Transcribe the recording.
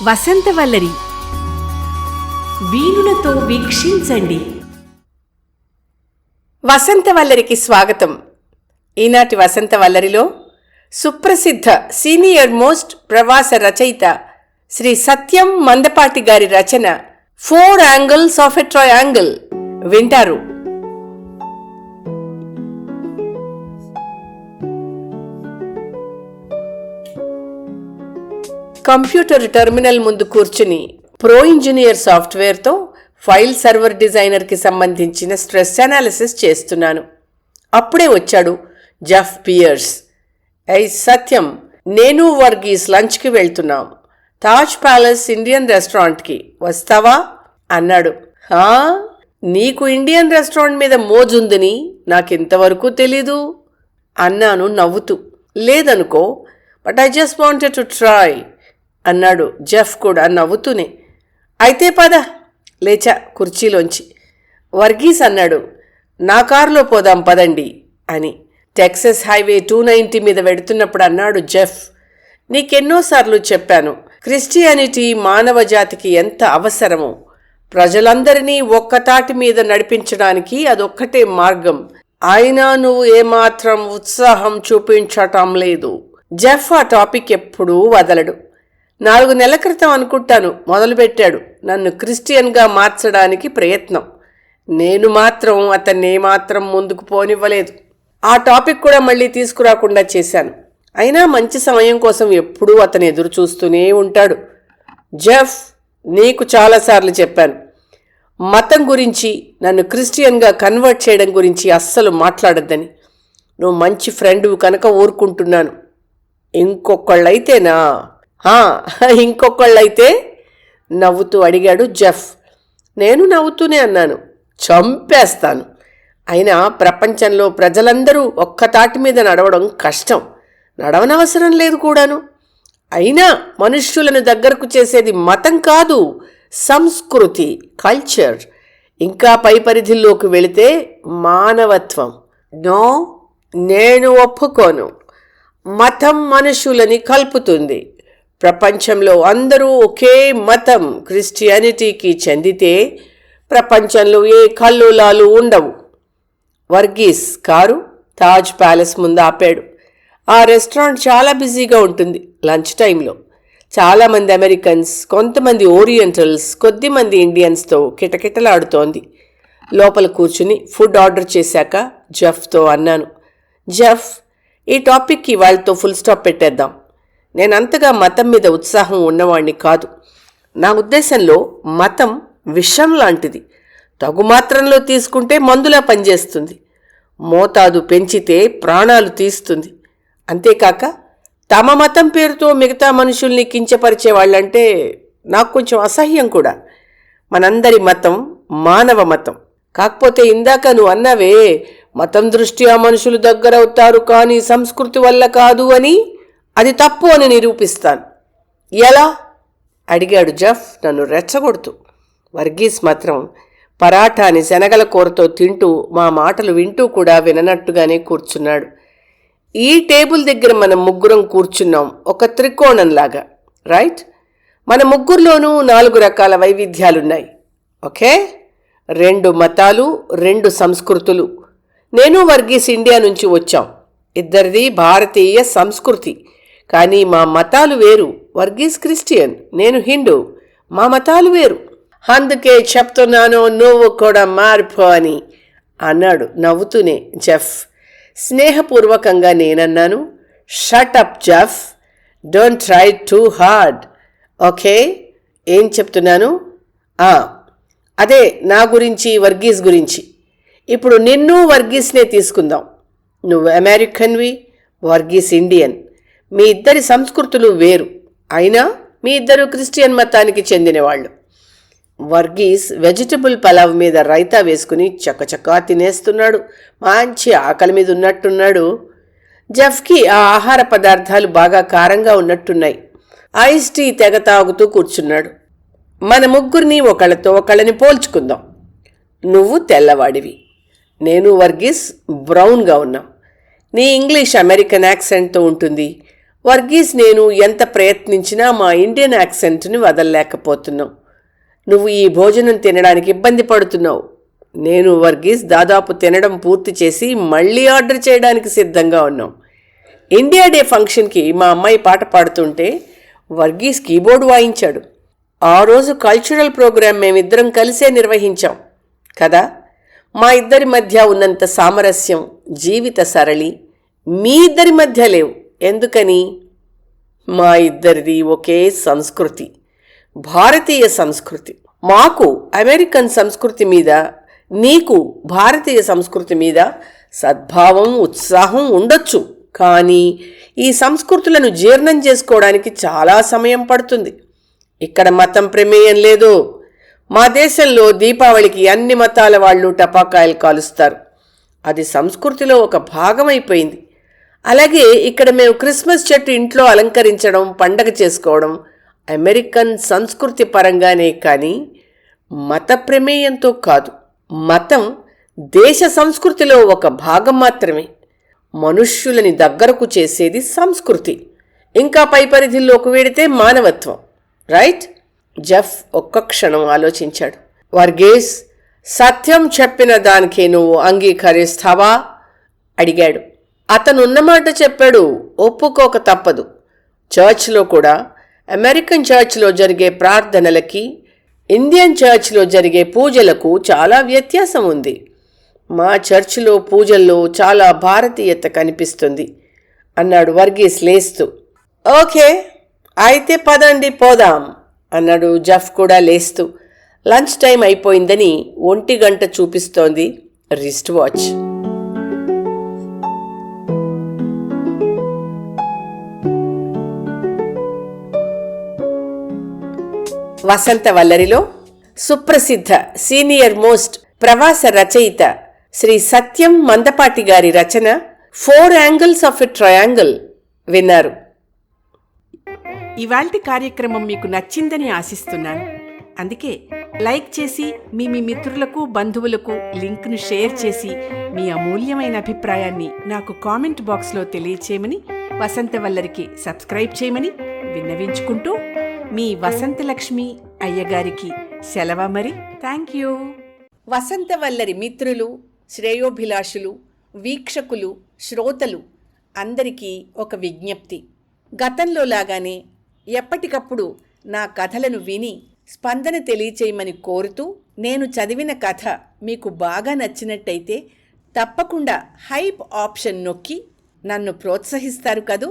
వసంతవల్లరి వీణులతో వీక్షించండి. వసంతవల్లరికి స్వాగతం. ఈనాటి వసంతవల్లరిలో సుప్రసిద్ధ సీనియర్ మోస్ట్ ప్రవాస రచయిత శ్రీ సత్యం మందపాటి గారి రచన 4 యాంగిల్స్ ఆఫ్ ఎ ట్రయాంగిల్ వింటారు. కంప్యూటర్ టెర్మినల్ ముందు కూర్చుని ప్రో ఇంజనీర్ సాఫ్ట్వేర్తో ఫైల్ సర్వర్ డిజైనర్కి సంబంధించిన స్ట్రెస్ అనాలిసిస్ చేస్తున్నాను. అప్పుడే వచ్చాడు జెఫ్ పియర్స్. సత్యం, నేను వర్గీస్ లంచ్కి వెళ్తున్నాం, తాజ్ ప్యాలెస్ ఇండియన్ రెస్టారెంట్కి వస్తావా అన్నాడు. నీకు ఇండియన్ రెస్టారెంట్ మీద మోజుందని నాకింతవరకు తెలీదు అన్నాను నవ్వుతూ. లేదనుకో, but I just wanted to try అన్నాడు జెఫ్ కూడా నవ్వుతూనే. అయితే పద, లేచా కుర్చీలోంచి. వర్గీస్ అన్నాడు, నా కారులో పోదాం పదండి అని. టెక్సస్ హైవే 290 మీద వెడుతున్నప్పుడు అన్నాడు జెఫ్, నీకెన్నోసార్లు చెప్పాను, క్రిస్టియానిటీ మానవ జాతికి ఎంత అవసరమో, ప్రజలందరినీ ఒక్కతాటి మీద నడిపించడానికి అదొక్కటే మార్గం. అయినా నువ్వు ఏమాత్రం ఉత్సాహం చూపించటం లేదు. జెఫ్ ఆ టాపిక్ ఎప్పుడూ వదలడు. 4 నెలల క్రితం అనుకుంటాను మొదలుపెట్టాడు నన్ను క్రిస్టియన్గా మార్చడానికి ప్రయత్నం. నేను మాత్రం అతన్ని ఏమాత్రం ముందుకు పోనివ్వలేదు. ఆ టాపిక్ కూడా మళ్ళీ తీసుకురాకుండా చేశాను. అయినా మంచి సమయం కోసం ఎప్పుడూ అతను ఎదురు చూస్తూనే ఉంటాడు. జెఫ్, నీకు చాలాసార్లు చెప్పాను, మతం గురించి, నన్ను క్రిస్టియన్గా కన్వర్ట్ చేయడం గురించి అస్సలు మాట్లాడొద్దని. నువ్వు మంచి ఫ్రెండ్వు కనుక ఊరుకుంటున్నాను. ఇంకొకళ్ళైతేనా? ఇంకొకళ్ళైతే నవ్వుతూ అడిగాడు జెఫ్. నేను నవ్వుతూనే అన్నాను, చంపేస్తాను. అయినా ప్రపంచంలో ప్రజలందరూ ఒక్కతాటి మీద నడవడం కష్టం, నడవనవసరం లేదు కూడాను. అయినా మనుష్యులను దగ్గరకు చేసేది మతం కాదు, సంస్కృతి, కల్చర్. ఇంకా పై పరిధిలోకి వెళితే మానవత్వం. నో, నేను ఒప్పుకోను. మతం మనుషులని కలుపుతుంది. ప్రపంచంలో అందరూ ఒకే మతం క్రిస్టియానిటీకి చెందితే ప్రపంచంలో ఏ కల్లోలాలు ఉండవు. వర్గీస్ కారు తాజ్ ప్యాలెస్ ముందు ఆపాడు. ఆ రెస్టారెంట్ చాలా బిజీగా ఉంటుంది లంచ్ టైంలో. చాలామంది అమెరికన్స్, కొంతమంది ఓరియంటల్స్, కొద్దిమంది ఇండియన్స్తో కిటకిటలాడుతోంది. లోపల కూర్చుని ఫుడ్ ఆర్డర్ చేశాక జెఫ్తో అన్నాను, జెఫ్, ఈ టాపిక్కి వాళ్ళతో ఫుల్ స్టాప్ పెట్టేద్దాం. నేనంతగా మతం మీద ఉత్సాహం ఉన్నవాణ్ణి కాదు. నా ఉద్దేశంలో మతం విషం లాంటిది. తగుమాత్రంలో తీసుకుంటే మందులా పనిచేస్తుంది. మోతాదు పెంచితే ప్రాణాలు తీస్తుంది. అంతేకాక తమ మతం పేరుతో మిగతా మనుషుల్ని కించపరిచే వాళ్ళంటే నాకు కొంచెం అసహ్యం కూడా. మనందరి మతం మానవ మతం. కాకపోతే ఇందాక నువ్వు అన్నావే, మతం దృష్ట్యా మనుషులు దగ్గరవుతారు కానీ సంస్కృతి వల్ల కాదు అని, అది తప్పు అని నిరూపిస్తాను. ఎలా అడిగాడు జెఫ్ నన్ను రెచ్చగొడుతూ. వర్గీస్ మాత్రం పరాఠాని శనగల కూరతో తింటూ మా మాటలు వింటూ కూడా విననట్టుగానే కూర్చున్నాడు. ఈ టేబుల్ దగ్గర మనం ముగ్గురం కూర్చున్నాం, ఒక త్రికోణంలాగా. రైట్? మన ముగ్గురులోనూ 4 రకాల వైవిధ్యాలున్నాయి. ఓకే? 2 మతాలు, 2 సంస్కృతులు. నేను వర్గీస్ ఇండియా నుంచి వచ్చాం. ఇద్దరిది భారతీయ సంస్కృతి. కానీ మా మతాలు వేరు. వర్గీస్ క్రిస్టియన్, నేను హిందూ. మా మతాలు వేరు. అందుకే చెప్తున్నాను, నువ్వు కూడా మార్పు అని అన్నాడు నవ్వుతూనే జెఫ్. స్నేహపూర్వకంగా నేనన్నాను, shut up Jeff, don't try too hard. Okay, ఏం చెప్తున్నాను? అదే నా గురించి, వర్గీస్ గురించి. ఇప్పుడు నిన్ను వర్గీస్నే తీసుకుందాం. నువ్వు అమెరికన్వి, వర్గీస్ ఇండియన్. మీ ఇద్దరి సంస్కృతులు వేరు, అయినా మీ ఇద్దరు క్రిస్టియన్ మతానికి చెందినవాళ్ళు. వర్గీస్ వెజిటబుల్ పలావ్ మీద రైతా వేసుకుని చక్కచక్కా తినేస్తున్నాడు. మంచి ఆకలి మీద ఉన్నట్టున్నాడు. జెఫ్కి ఆ ఆహార పదార్థాలు బాగా కారంగా ఉన్నట్టున్నాయి. ఐస్ టీ తెగ తాగుతూ కూర్చున్నాడు. మన ముగ్గురిని ఒకళ్ళతో ఒకళ్ళని పోల్చుకుందాం. నువ్వు తెల్లవాడివి, నేను వర్గీస్ బ్రౌన్గా ఉన్నాం. నీ ఇంగ్లీష్ అమెరికన్ యాక్సెంట్తో ఉంటుంది, వర్గీస్ నేను ఎంత ప్రయత్నించినా మా ఇండియన్ యాక్సెంట్ని వదలలేకపోతున్నావు. నువ్వు ఈ భోజనం తినడానికి ఇబ్బంది పడుతున్నావు. నేను వర్గీస్ దాదాపు తినడం పూర్తి చేసి మళ్ళీ ఆర్డర్ చేయడానికి సిద్ధంగా ఉన్నాం. ఇండియా డే ఫంక్షన్కి మా అమ్మాయి పాట పాడుతుంటే వర్గీస్ కీబోర్డ్ వాయించాడు. ఆ రోజు కల్చరల్ ప్రోగ్రాం మేమిద్దరం కలిసే నిర్వహించాం కదా. మా ఇద్దరి మధ్య ఉన్నంత సామరస్యం, జీవిత సరళి మీ ఇద్దరి మధ్య లేవు. ఎందుకని? మా ఇద్దరిది ఒకే సంస్కృతి, భారతీయ సంస్కృతి. మాకు అమెరికన్ సంస్కృతి మీద, నీకు భారతీయ సంస్కృతి మీద సద్భావం, ఉత్సాహం ఉండొచ్చు. కానీ ఈ సంస్కృతులను జీర్ణం చేసుకోవడానికి చాలా సమయం పడుతుంది. ఇక్కడ మతం ప్రమేయం లేదు. మా దేశంలో దీపావళికి అన్ని మతాల వాళ్ళు టపాకాయలు కాలుస్తారు. అది సంస్కృతిలో ఒక భాగం అయిపోయింది. అలాగే ఇక్కడ మేము క్రిస్మస్ చెట్టు ఇంట్లో అలంకరించడం, పండగ చేసుకోవడం అమెరికన్ సంస్కృతి పరంగానే కానీ మత ప్రమేయంతో కాదు. మతం దేశ సంస్కృతిలో ఒక భాగం మాత్రమే. మనుష్యులని దగ్గరకు చేసేది సంస్కృతి. ఇంకా పై పరిధిలోకి వెడితే మానవత్వం. రైట్? జెఫ్ ఒక్క క్షణం ఆలోచించాడు. వర్గీస్, సత్యం చెప్పిన దానికి నువ్వు అంగీకరిస్తావా అడిగాడు. అతనున్నమాట చెప్పాడు, ఒప్పుకోక తప్పదు. చర్చ్లో కూడా అమెరికన్ చర్చ్లో జరిగే ప్రార్థనలకి, ఇండియన్ చర్చ్లో జరిగే పూజలకు చాలా వ్యత్యాసం ఉంది. మా చర్చిలో పూజల్లో చాలా భారతీయత కనిపిస్తుంది అన్నాడు వర్గీస్ లేస్తూ. ఓకే, అయితే పదండి పోదాం అన్నాడు జెఫ్ కూడా లేస్తూ. లంచ్ టైం అయిపోయిందని 1 గంట చూపిస్తోంది రిస్ట్ వాచ్. వసంత వల్లరిలో సుప్రసిద్ధ సీనియర్ మోస్ట్ ప్రవాస రచయిత శ్రీ సత్యం మందపాటి గారి రచన 4 యాంగిల్స్ ఆఫ్ ఎ ట్రయాంగిల్ విన్నారు. ఇవాల్టి కార్యక్రమం మీకు నచ్చిందని ఆశిస్తున్నాను. అందుకే లైక్ చేసి మీ మిత్రులకు, బంధువులకు లింక్ను షేర్ చేసి మీ అమూల్యమైన అభిప్రాయాన్ని నాకు కామెంట్ బాక్స్లో తెలియచేయమని, వసంతవల్లరికి సబ్స్క్రైబ్ చేయమని విన్నవించుకుంటూ మీ వసంతలక్ష్మి అయ్యగారికి సెలవు. మరి థ్యాంక్ యూ. వసంతవల్లరి మిత్రులు, శ్రేయోభిలాషులు, వీక్షకులు, శ్రోతలు అందరికీ ఒక విజ్ఞప్తి. గతంలో లాగానే ఎప్పటికప్పుడు నా కథలను విని స్పందన తెలియచేయమని కోరుతూ, నేను చదివిన కథ మీకు బాగా నచ్చినట్టయితే తప్పకుండా హైప్ ఆప్షన్ నొక్కి నన్ను ప్రోత్సహిస్తారు కదూ.